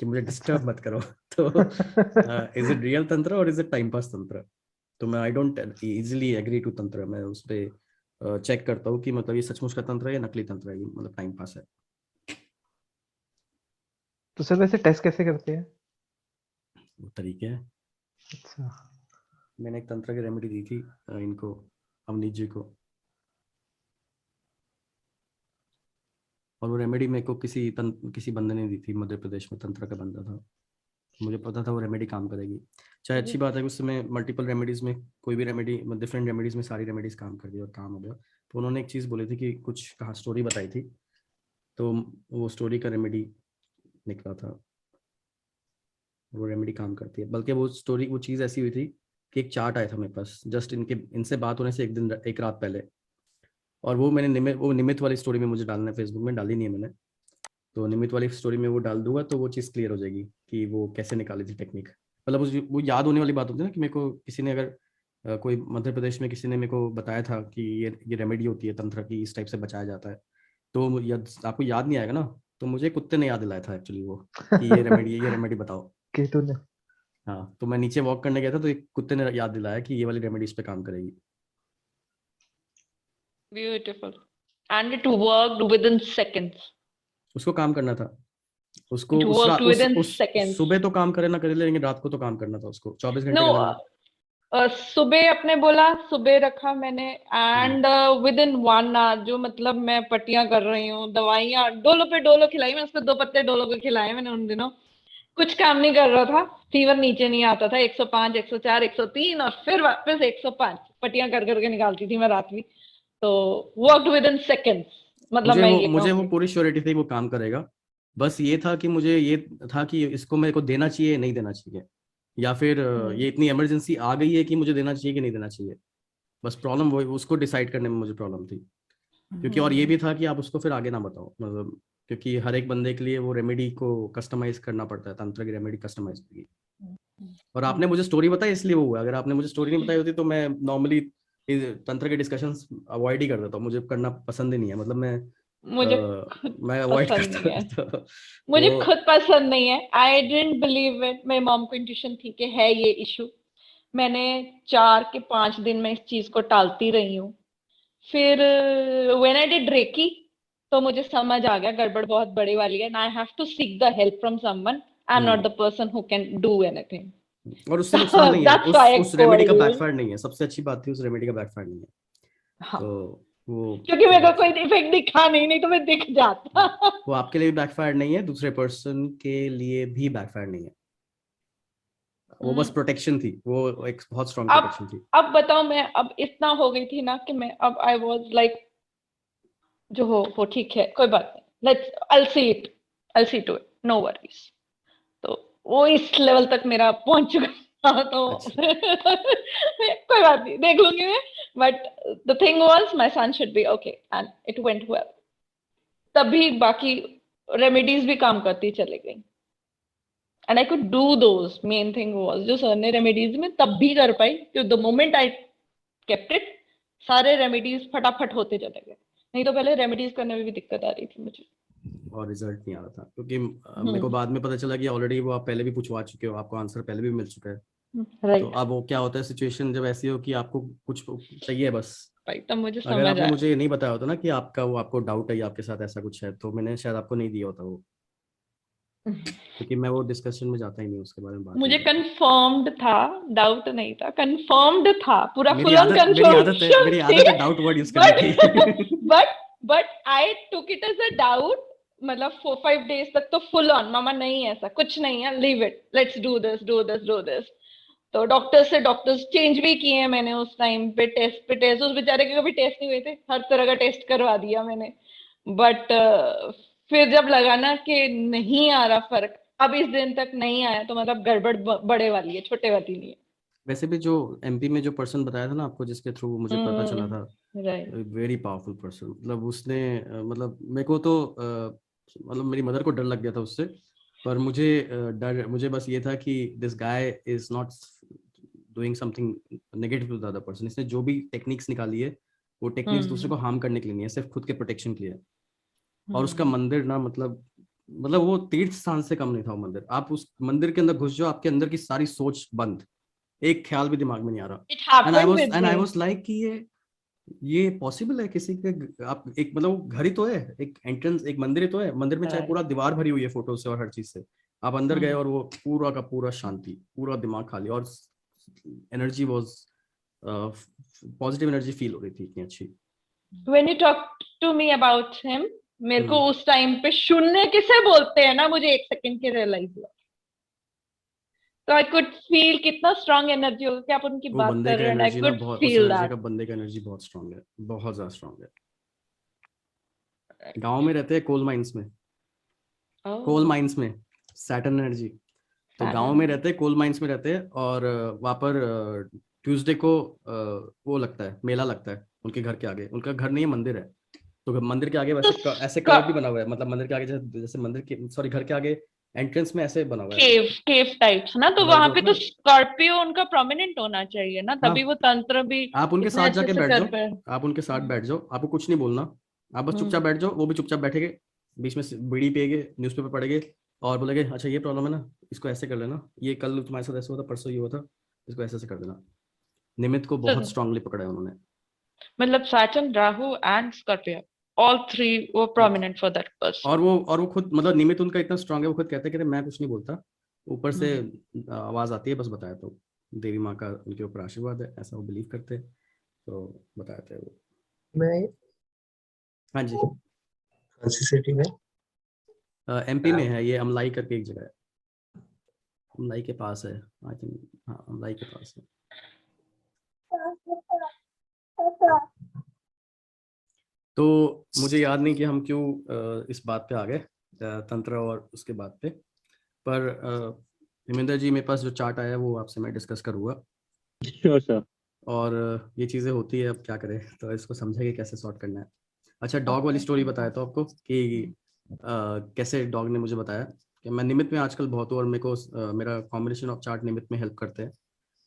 कि मुझे डिस्टर्ब मत करो। तो इज इट रियल तंत्र और इज इट टाइम पास तंत्र? तो मैं I don't easily agree to तंत्र। मैं उस पर चेक करता हूँ कि मतलब ये सचमुच का तंत्र है या नकली तंत्र है, ये मतलब टाइम पास है। तो सर वैसे टेस्ट कैसे करते हैं? वो तरीके है। अच्छा। मैंने एक तंत्र की रेमेडी दी थी इनको, अवनीत जी को, और वो रेमेडी मेरे को किसी बंदे ने दी थी, मध्य प्रदेश में तंत्र का बंदा था। मुझे पता था वो रेमेडी काम करेगी। चाहे अच्छी बात है कि उस समय मल्टीपल रेमेडीज में कोई भी रेमेडी, डिफरेंट रेमेडीज में सारी रेमेडीज काम कर दी और काम हो गया। तो उन्होंने एक चीज़ बोली थी कि कुछ कहा स्टोरी बताई थी, तो वो स्टोरी का रेमेडी निकला था। वो रेमेडी काम करती है। बल्कि वो चीज़ ऐसी हुई थी कि एक चार्ट आया था मेरे पास जस्ट इनसे बात होने से एक रात पहले। और वो मैंने निमित वाली स्टोरी में मुझे डालना है, फेसबुक में डाली नहीं है मैंने। तो निमित वाली स्टोरी में वो डाल दूंगा तो वो चीज़ क्लियर हो जाएगी कि वो कैसे निकाली थी टेक्निक। मतलब वो याद होने वाली बात होती है ना कि मेरे को किसी ने अगर कोई मध्य प्रदेश में किसी ने मेरे को बताया था कि ये रेमेडी होती है तंत्र की, इस टाइप से बचाया जाता है, तो आपको याद नहीं आएगा ना। तो मुझे कुत्ते ने याद दिलाया था एक्चुअली वो, कि ये रेमेडी बताओ। केतु ने। हाँ, तो मैं नीचे वॉक करने गया था तो एक कुत्ते ने याद दिलाया कि ये वाली रेमेडी इस पे काम करेगी। Beautiful. And it worked within seconds. उसको काम करना था, उसको It worked within seconds. सुबह तो काम करे ना करे, लेकिन रात को तो काम करना था उसको, 24 घंटे No, करना था। सुबह अपने बोला, सुबह रखा मैंने, एंड विदिन 1 hour, जो मतलब मैं पट्टियां कर रही हूँ, दवाइयां डोलो पे डोलो खिलाई, मैं उसको 2 पत्ते डोलो के खिलाए मैंने उन दिनों। कुछ काम नहीं कर रहा था, फीवर नीचे नहीं आता था, 105, 104, 103 और फिर वापस 105 पट्टियां कर करके निकालती थी मैं रात में। तो वर्कड विद इन सेकेंड्स, मतलब मैं ये मुझे वो कहूंगी। पूरी श्योरिटी थी वो काम करेगा। बस ये था कि मुझे ये था कि इसको मेरे को देना चाहिए नहीं देना चाहिए, या फिर ये इतनी इमरजेंसी आ गई है कि मुझे देना चाहिए कि नहीं देना चाहिए। बस प्रॉब्लम वो उसको डिसाइड करने में मुझे प्रॉब्लम थी। क्योंकि और ये भी था कि आप उसको फिर आगे ना बताओ, मतलब क्योंकि हर एक बंदे के लिए वो रेमेडी को कस्टमाइज करना पड़ता है, तंत्र की रेमेडी कस्टमाइज की। और आपने मुझे स्टोरी बताई इसलिए वो हुआ। अगर आपने मुझे स्टोरी नहीं बताई होती तो मैं नॉर्मली तंत्र के डिस्कशंस अवॉइड ही कर देता हूँ। मुझे करना पसंद ही नहीं है, मतलब मुझे खुद मैं अवॉइड पसंद नहीं करता है, रहता हूँ। मुझे तो खुद पसंद नहीं है। I didn't believe it. मेरी मॉम को इंट्यूशन थी कि है ये इशू। मैंने 4 के 5 दिन में इस चीज को टालती रही हूँ। फिर व्हेन आई डिड रेकी, तो मुझे समझ आ गया गड़बड़ बहुत बड़ी वाली है, I have to seek the help from someone. I am not the person who can do anything. और उससे नुकसान नहीं है, that's why I use remedy called का यू। बैकफायर नहीं है, सबसे अच्छी बात थी उस रेमेडी का बैकफायर नहीं है। हाँ, तो वो क्योंकि मेरे चलो, को कोई इफेक्ट दिखा नहीं, नहीं तो मैं दिख जाता। वो आपके लिए भी बैकफायर नहीं है, दूसरे पर्सन के लिए भी बैकफायर नहीं है। वो बस प्रोटेक्शन थी, वो एक बहुत स्ट्रॉन्ग अब प्रोटेक्शन थी। अब बताओ, मैं अब इतना हो गई थी ना कि मैं अब आई वाज लाइक, जो हो ठीक है, कोई बात नहीं, let's I see it, I see to it, no worries. तो वो इस लेवल तक मेरा पहुंच चुका था, तो अच्छा, कोई बात नहीं, देख लूंगी मैं। But the thing was my son should be okay and it went well. तभी बाकी रेमेडीज भी काम करती चली गई, and I could do those. Main thing was जो सर ने रेमेडीज में तब भी कर पाई, कि the moment I kept it, सारे रेमेडीज फटाफट होते चले गए। नहीं तो पहले रेमेडीज करने में भी दिक्कत आ रही थी मुझे। और रिजल्ट नहीं आ रहा था क्योंकि मेरे को हम्म, बाद में पता चला कि ऑलरेडी वो आप पहले भी पूछवा चुके हो, आपको आंसर पहले भी मिल चुका है। तो राइट अब वो क्या होता है, सिचुएशन जब ऐसी हो कि आपको कुछ चाहिए बस। राइट, तब मुझे अगर समझ आपने आया। मुझे ये नहीं बताया होता ना कि आपको डाउट है या आपके साथ ऐसा कुछ है, तो मैंने शायद आपको नहीं दिया होता वो। क्योंकि मैं वो डिस्कशन में जाता ही नहीं, उसके बारे में बात नहीं मुझे करता। कंफर्म्ड था, डाउट नहीं था, कंफर्म्ड था, पूरा फुल ऑन कंफर्मेशन मेरी थी। आदत है डाउट वर्ड यूज करने बट की। But but I took it as a doubt. मतलब 4-5 डेज तक तो फुल ऑन, मामा नहीं ऐसा कुछ नहीं है, leave it, let's do this do this do this. तो डॉक्टर्स चेंज भी किए हैं मैंने उस टाइम पे, टेस्ट पे टेस्ट, उस बेचारे के कभी टेस्ट नहीं हुए थे, हर तरह का टेस्ट करवा दिया मैंने। बट फिर जब लगा ना कि नहीं आ रहा फर्क, अब इस दिन तक नहीं आया, तो मतलब गड़बड़ बड़े वाली है, छोटे वाली नहीं है। वैसे भी जो एमपी में जो पर्सन बताया था ना आपको, जिसके थ्रू मुझे पता चला था, राइट। Very powerful person. मतलब उसने मतलब मेरे को तो मतलब मेरी मदर को डर लग गया था उससे। पर मुझे बस ये था कि this guy is not doing something negative to the other person. इसने जो भी टेक्निक्स निकाली है, वो टेक्निक्स दूसरे को हार्म करने के लिए नहीं है, सिर्फ खुद के प्रोटेक्शन के लिए है। और उसका मंदिर ना, मतलब मतलब वो तीर्थ स्थान से कम नहीं था वो मंदिर। आप उस मंदिर के अंदर घुस जाओ, आपके अंदर की सारी सोच बंद, एक ख्याल भी दिमाग में नहीं आ रहा। It happened with and I me. Was like कि ये पॉसिबल है किसी के, आप एक मतलब वो घर ही तो है, एक एंट्रेंस, एक मंदिर ही तो है, मंदिर में चाहे Right. पूरा दीवार भरी हुई है फोटो से और हर चीज से, आप अंदर गए Hmm. और वो पूरा का पूरा शांति, पूरा दिमाग खाली, और energy was positive energy feel हो रही थी इतनी अच्छी। When you talked to me about him, मेरे को हम्म। उस टाइम पे शून्य किसे बोलते हैं ना, मुझे एक सेकंड के रियलाइज हुआ। तो आई कुड फील कितना स्ट्रांग एनर्जी होगा कि आप उनकी वो बात बंदे कर का रहे हैं, आई एनर्जी ना कुड बहुत, उस फील एनर्जी का दैट। बंदे का एनर्जी बहुत स्ट्रांग है, बहुत ज्यादा स्ट्रांग है। गांव में रहते हैं कोल माइंस में, कोल माइंस में सैटर्न एनर्जी। तो गांव में रहते हैं, कोल माइंस में रहते हैं, और वहाँ पर ट्यूसडे को वो लगता है, मेला लगता है उनके घर के आगे। उनका घर नहीं है, मंदिर है। तो मंदिर के आगे वैसे ऐसे कर्व भी बना हुआ है, मतलब मंदिर के आगे जैसे जैसे मंदिर के, सॉरी, घर के आगे एंट्रेंस में ऐसे बना हुआ है। केव केव टाइप्स ना, तो मतलब वहां जो पे अपना, तो स्कॉर्पियो उनका प्रोमिनेंट होना चाहिए ना, हाँ, तभी वो तंत्र भी आप उनके इतने साथ अच्छे जाके से बैठ कर जाओ, पाए। आप उनके साथ बैठ जाओ, आपको कुछ नहीं बोलना, आप बस चुपचाप बैठ जाओ, वो भी चुपचाप बैठेंगे, बीच में बीड़ी पिएंगे, न्यूज़पेपर पढ़ेंगे, और बोलेंगे अच्छा ये प्रॉब्लम है ना, इसको ऐसे कर लेना, ये कल तुम्हारे साथ ऐसे हुआ था, परसों ये हुआ था, इसको ऐसे ऐसे कर देना। निमित्त को तो बहुत स्ट्रांगली पकड़ा है उन्होंने। मतलब Saturn, Rahu and Scorpio, all three वो प्रोमिनेंट फॉर दैट पर्सन। और वो खुद, मतलब निमित्त उनका इतना स्ट्रांग है, वो खुद कहते हैं कि मैं कुछ नहीं बोलता, ऊपर से आवाज आती है बस, बताया तो देवी माँ का उनके ऊपर आशीर्वाद है, ऐसा वो बिलीव करते हैं, तो बताते हैं वो। मैं हाँ जी। कौन सी सिटी में? एमपी में है ये, अमलाई करके एक जगह है, अमलाई के पास है, आई थिंक, हाँ अमलाई के पास है। तो मुझे याद नहीं कि हम क्यों इस बात पे आ गए, तंत्र और उसके बात पे, पर हिमेंद्र जी, मेरे पास जो चार्ट आया है वो आपसे मैं डिस्कस करूँगा, श्योर सर। और ये चीज़ें होती है, अब क्या करें, तो इसको समझेंगे कैसे सॉर्ट करना है। अच्छा, डॉग वाली स्टोरी बताया तो आपको कि कैसे डॉग ने मुझे बताया कि मैं निमित्त में आजकल बहुत हूँ, और मेरे को मेरा कॉम्बिनेशन ऑफ चार्ट निमित्त में हेल्प करते हैं।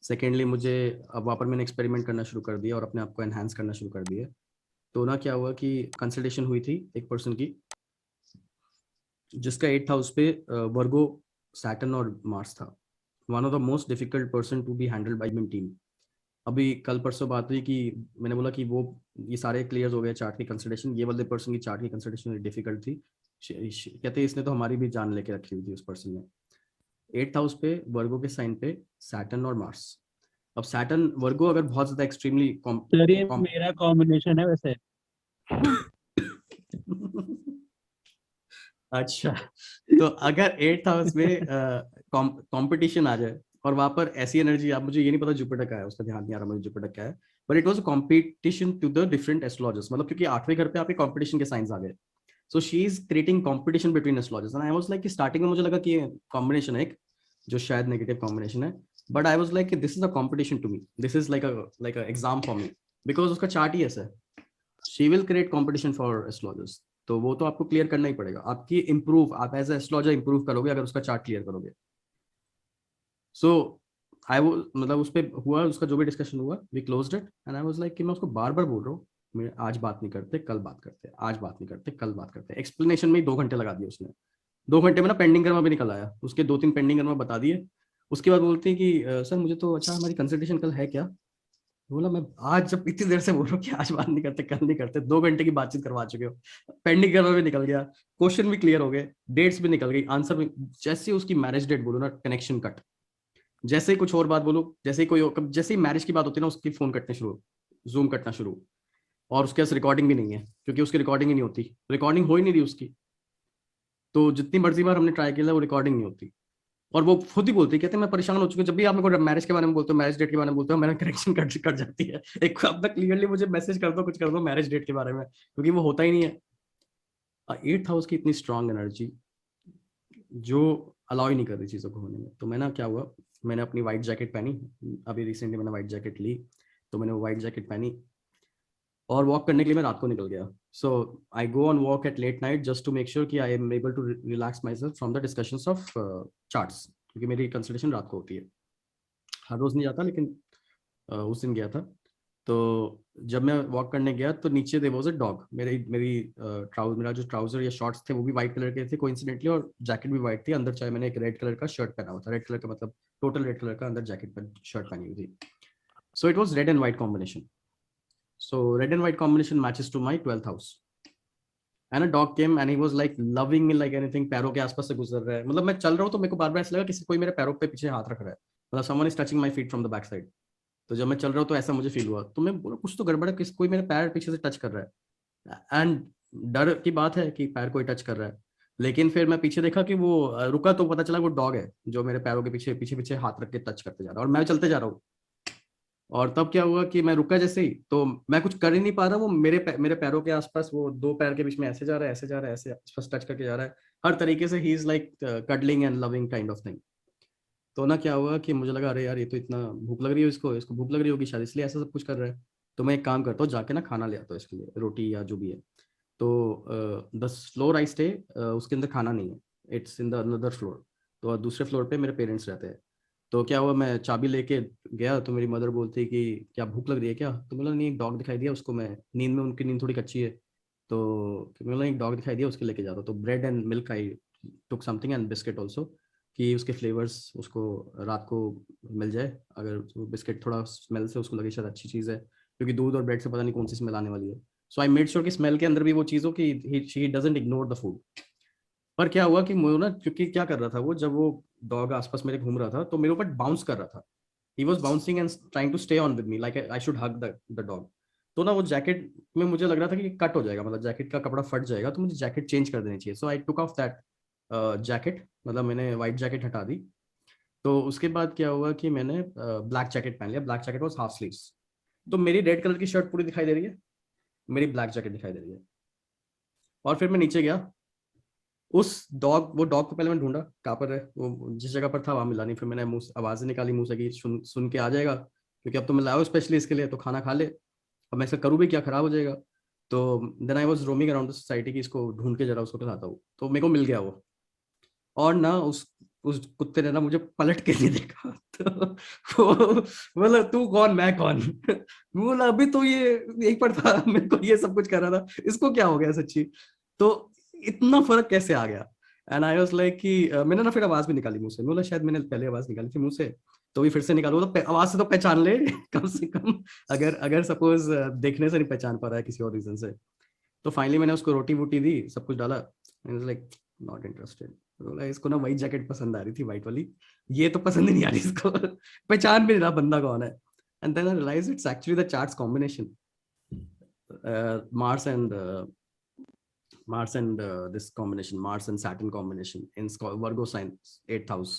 सेकेंडली, मुझे अब वहाँ पर मैंने एक्सपेरिमेंट करना शुरू कर दिया और अपने आप को एनहांस करना शुरू कर दिया। तो ना क्या हुआ कि कंसल्टेशन हुई थी एक पर्सन की, जिसका 8th हाउस पे वर्गो, सैटर्न और मार्स था। One of the most difficult person to be handled by my team. अभी कल परसों बात हुई कि मैंने बोला कि वो ये सारे क्लियर हो गए चार्ट की कंसल्टेशन, ये वाले पर्सन की चार्ट की कंसल्टेशन डिफिकल्ट थी। कहते हैं इसने तो हमारी भी जान लेके रखी हुई थी उस पर्सन ने। 8th हाउस पे वर्गो के साइन पे सैटर्न और मार्स। अब सैटर्न वर्गो अगर बहुत ज्यादा एक्सट्रीमली सर ये मेरा कॉम्बिनेशन है वैसे। अच्छा, तो अगर 8th हाउस में कंपटीशन आ जाए और वहां पर ऐसी एनर्जी, आप, मुझे ये नहीं पता जुपिटर का है, उसका ध्यान नहीं आ रहा मुझे जुपिटर क्या है, but it was a competition to the different astrologers, मतलब क्योंकि 8वें घर पे आपके कंपटीशन के साइंस आ गए। So she is creating competition between astrologers, and I was like कि स्टार्टिंग में मुझे लगा कि ये कॉम्बिनेशन है एक, जो शायद नेगेटिव कॉम्बिनेशन है, but I was like this is a competition to me, this is like a exam for me, because उसका चार्ट ही ऐसा है। She will create competition for astrologers, तो वो तो आपको क्लियर करना ही पड़ेगा, आपकी इंप्रूव, आप एज एस्ट्रोलॉजर इंप्रूव करोगे अगर उसका चार्ट क्लियर करोगे। सो आई वो, मतलब उस पर हुआ, उसका जो भी डिस्कशन हुआ, we closed it, and I was like कि मैं उसको बार बार बोल रहा हूँ, मैं आज बात नहीं करते, कल बात करते, आज बात नहीं करते, कल बात करते, एक्सप्लेनेशन में ही 2 घंटे लगा दिए उसने। 2 घंटे में ना पेंडिंग कर्मा भी निकल आया, उसके 2-3 पेंडिंग कर्मा बता दिए। उसके बाद बोलते हैं कि सर मुझे तो, अच्छा हमारी कंसल्टेशन कल है क्या? बोला मैं आज जब इतनी देर से बोल रहा हूँ कि आज बात नहीं करते, कल नहीं करते, 2 घंटे की बातचीत करवा चुके हो, पेंडिंग करवा भी निकल गया, क्वेश्चन भी क्लियर हो गए, डेट्स भी निकल गई, आंसर भी, जैसे उसकी मैरिज डेट बोलो ना, कनेक्शन कट, जैसे ही कुछ और बात बोलो, जैसे ही जैसे ही मैरिज की बात होती है ना, उसकी फोन कटने शुरू, जूम कटना शुरू, और उसके पास रिकॉर्डिंग भी नहीं है, क्योंकि उसकी रिकॉर्डिंग ही नहीं होती, रिकॉर्डिंग हो ही नहीं रही उसकी, तो जितनी मर्जी बार हमने ट्राई किया वो रिकॉर्डिंग नहीं होती। और वो खुद ही बोलती है, कहते हैं मैं परेशान हो चुकी हूँ, जब भी आप मेरे को मैरिज के बारे में बोलते हो, मैरिज डेट के बारे में बोलते हो, मेरा कनेक्शन कट जाती है, एक अपना क्लियरली मुझे मैसेज कर दो, कुछ कर दो मैरिज डेट के बारे में, क्योंकि वो होता ही नहीं है। 8th हाउस की इतनी स्ट्रांग एनर्जी जो अलाउ ही नहीं कर रही चीज़ों को होने में। तो मैं ना, क्या हुआ, मैंने अपनी व्हाइट जैकेट पहनी, अभी रिसेंटली मैंने व्हाइट जैकेट ली, तो मैंने वो व्हाइट जैकेट पहनी और वॉक करने के लिए मैं रात को निकल गया। So I go on walk at late night just to make sure कि I am able to relax myself from the discussions of charts, क्योंकि मेरी कंसल्टेशन रात को होती है, हर रोज नहीं जाता, लेकिन उस दिन गया था। तो जब मैं वॉक करने गया तो नीचे देयर वाज अ डॉग। मेरा जो ट्राउजर या शॉर्ट्स थे वो भी वाइट कलर के थे कोइंसिडेंटली, और जैकेट भी वाइट थी। अंदर चाहे मैंने एक रेड कलर का शर्ट पहना हुआ था, रेड कलर का मतलब टोटल रेड कलर का अंदर जैकेट पर शर्ट पहनी हुई थी। So it was red and white combination. So red and white combination matches to my 12th house. And a dog came and he was like loving me like anything. पैरों के आसपास से गुजर रहा है, मतलब मैं चल रहा हूँ तो मेरे को बार बार ऐसा लगा किसी कोई मेरे पैरों पे पीछे हाथ रख रहा है, मतलब someone is touching my feet from the back side. तो जब मैं चल रहा हूँ तो ऐसा मुझे फील हुआ, तो मैं बोला कुछ तो गड़बड़ है, किस कोई मेरे पैर पीछे से टच कर रहा है। एंड डर की बात है कि पैर कोई टच कर रहा है, लेकिन फिर मैं पीछे देखा कि वो रुका, तो पता चला वो डॉग है जो मेरे पैरों के पीछे पीछे पीछे हाथ रख के टच करते जा रहा है, और मैं चलते जा रहा हूँ। और तब क्या हुआ कि मैं रुका जैसे ही, तो मैं कुछ कर ही नहीं पा रहा, वो मेरे पैरों के आसपास, वो दो पैर के बीच में ऐसे जा रहा है, ऐसे जा रहा है, ऐसे आसपास टच करके जा रहा है हर तरीके से। He is like cuddling and loving kind of thing. तो ना क्या हुआ कि मुझे लगा अरे यार ये तो इतना भूख लग रही है, इसको भूख लग रही होगी शायद, इसलिए ऐसा सब कुछ कर रहा है। तो मैं एक काम करता हूँ, जाके ना खाना ले आता हूँ इसके लिए, रोटी या जो भी है। तो द फ्लोर आई स्टे, उसके अंदर खाना नहीं है, it's in the another floor. तो दूसरे फ्लोर पे मेरे पेरेंट्स रहते हैं। तो क्या हुआ, मैं चाबी लेके गया तो मेरी मदर बोलती कि क्या भूख लग रही है क्या? तो बोला नहीं, एक डॉग दिखाई दिया उसको, मैं नींद में, उनकी नींद थोड़ी कच्ची है, तो बोला एक डॉग दिखाई दिया उसके लेके जाता। तो bread and milk I took something and biscuit also, कि उसके फ्लेवर्स उसको रात को मिल जाए, अगर वो बिस्किट थोड़ा स्मेल से उसको लगे शायद अच्छी चीज़ है, क्योंकि दूध और ब्रेड से पता नहीं कौन सी स्मेल आने वाली है। सो आई मेड श्योर कि स्मेल के अंदर भी वो चीज़ हो कि she doesn't ignore the food. पर क्या हुआ कि मुझे ना, क्योंकि क्या कर रहा था वो, जब वो डॉग आसपास मेरे घूम रहा था तो मेरे ऊपर बाउंस कर रहा था। He was bouncing and trying to stay on with me like I should hug the dog. तो ना वो जैकेट में मुझे लग रहा था कि कट हो जाएगा, मतलब जैकेट का कपड़ा फट जाएगा, तो मुझे जैकेट चेंज कर देनी चाहिए। सो आई टुक ऑफ दैट जैकेट, मतलब मैंने वाइट जैकेट हटा दी। तो उसके बाद क्या हुआ कि मैंने ब्लैक जैकेट पहन लिया। Black jacket was half sleeves. तो मेरी रेड कलर की शर्ट पूरी दिखाई दे रही है, मेरी ब्लैक जैकेट दिखाई दे रही है। और फिर मैं नीचे गया, वो डॉग को पहले मैंने ढूंढा कहाँ पर है, वो जिस जगह पर था वहां मिला नहीं। फिर मैंने मुंह आवाज निकाली मुंह से कि सुन के आ जाएगा, क्योंकि अब तो मैं लाया हूँ स्पेशली इसके लिए, तो खाना खा ले। अब मैं इसका करूँ भी क्या, खराब हो जाएगा। तो then I was roaming around the society कि इसको ढूंढ के जरा उसको खिलाता हूँ, तो मेरे को मिल गया वो। और ना उस कुत्ते ने ना मुझे पलट के नहीं देखा। तो वो बोला तू कौन मैं कौन। बोला अभी तो ये यही पर था, मेरे को ये सब कुछ कर रहा था, इसको क्या हो गया सच्ची। तो इतना फर्क कैसे आ गया। एंड आई वाज लाइक कि मैंने ना फिर आवाज भी निकाली मुंह से, बोला शायद मैंने पहले आवाज निकाली थी मुंह से, तो भी फिर से निकालू, तो आवाज से तो पहचान ले कम से कम, अगर अगर सपोज देखने से नहीं पहचान पा रहा है किसी और रीजन से। तो फाइनली मैंने उसको रोटी वोटी दी, सब कुछ डाला, लाइक नॉट इंटरेस्टेड। बोला इसको ना वाइट जैकेट पसंद आ रही थी, वाइट वाली, ये तो पसंद ही नहीं आ रही इसको। पहचान भी नहीं रहा बंदा कौन है। And then I realise it's actually the charts combination, Mars and this combination, Mars and Saturn combination in Virgo sign, 8th house.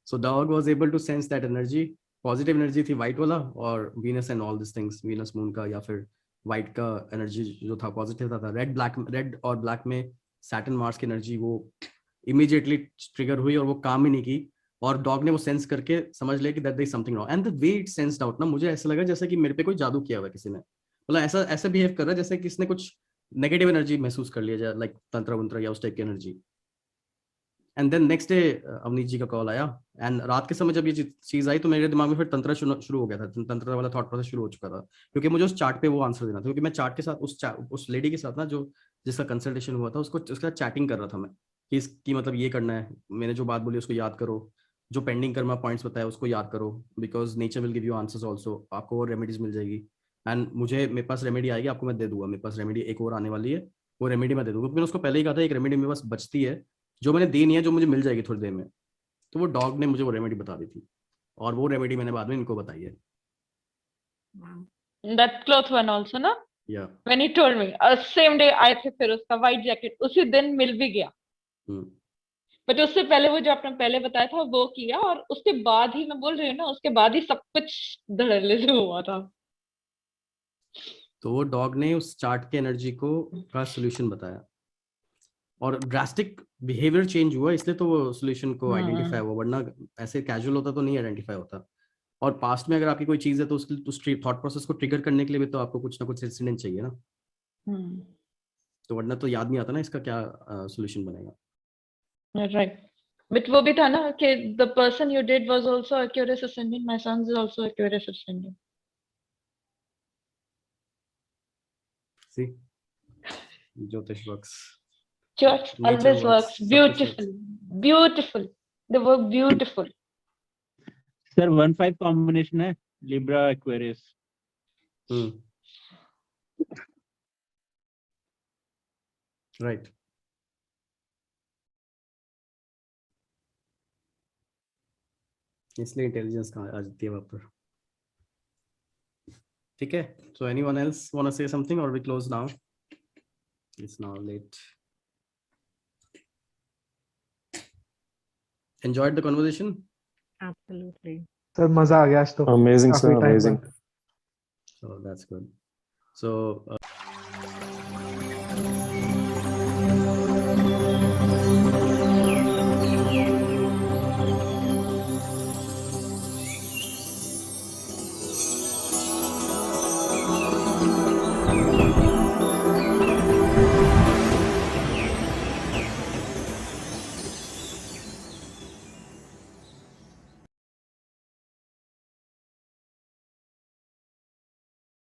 So dog was able to sense that energy, positive energy थी white वाला, और Venus and all these things, Venus moon का या फिर white का energy जो था positive था। रेड और ब्लैक में सैटर्न मार्स की एनर्जी वो इमीडिएटली ट्रिगर हुई और वो काम ही नहीं की। और डॉग ने वो सेंस करके समझ लिया कि that there is something wrong, and the way it sensed out ना, मुझे ऐसा लगा जैसे कि मेरे पे कोई जादू किया हुआ किसी ने, मतलब ऐसा ऐसा बिहेव कर रहा है जैसे किसने कुछ नेगेटिव एनर्जी महसूस कर लिया जाए, लाइक तंत्र वंत्र या उस टाइप की energy. And then next day Avneet ji का कॉल आया, एंड रात के समय जब ये चीज आई तो मेरे दिमाग में फिर तंत्र शुरू हो गया था, तंत्र वाला थॉट प्रोसेस शुरू हो चुका था, क्योंकि मुझे उस चार्ट पे वो आंसर देना था। क्योंकि मैं चार्ट के साथ उस लेडी के साथ ना, जो जिसका कंसल्टेशन हुआ था, उसको उसका चैटिंग कर रहा था मैं कि इसकी मतलब ये करना है, मैंने जो बात बोली उसको याद करो, जो पेंडिंग कर्मा पॉइंट्स बताया उसको याद करो, because nature will give you answers also, आपको और रेमेडीज मिल जाएगी। एंड मेरे पास रेमेडी आएगी, आपको मैं दे दूंगा, मेरे पास रेमेडी एक और आने वाली है, वो रेमेडी मैं दे दूंगा। मैंने उसको पहले ही कहा था एक रेमेडी मेरे पास बचती है जो मैंने दी नहीं है, जो मुझे मिल जाएगी थोड़ी देर में। तो वो डॉग ने मुझे वो रेमेडी बता दी थी, और वो रेमेडी मैंने बाद में इनको बताई है। That cloth one also ना, या when he told me same day आए थे, फिर उसका white jacket उसी दिन मिल भी गया। बट उससे पहले वो जो आपने पहले बताया था वो किया, और उसके बाद ही मैं बोल रही हूँ ना, उसके बाद ही सब कुछ धड़ल्ले से हुआ था। तो वो डॉग ने उस चार्ट के एनर्जी को का सोल्यूशन बताया, और ड्रास्टिक बिहेवियर चेंज हुआ, इसलिए तो वो सोल्यूशन को आइडेंटिफाई हुआ, वरना ऐसे कैजुअल होता तो नहीं आइडेंटिफाई होता। और पास्ट में अगर आपकी कोई चीज है तो उसके थॉट प्रोसेस को ट्रिगर करने के लिए भी तो आपको कुछ ना कुछ इंसिडेंट चाहिए ना, तो वरना तो याद नहीं आता ना इसका क्या सोल्यूशन बनेगा। राइट, बट वो भी था ना कि the person you date was also Aquarius ascendant, my sun is also Aquarius ascendant. See, Jyotish works. Church Nature always works, works. सब कुछ Beautiful. Beautiful. They were beautiful. Sir 1-5 combination है Libra Aquarius. Hmm. Right. इसलिए intelligence कहाँ आ जाती है वहाँ पर. ठीक है. So anyone else want to say something or we close now? It's now late. Enjoyed the conversation? Absolutely. Sir मजा आ गया आज तो Amazing, sir. काफी टाइम Amazing. बाद. So that's good. So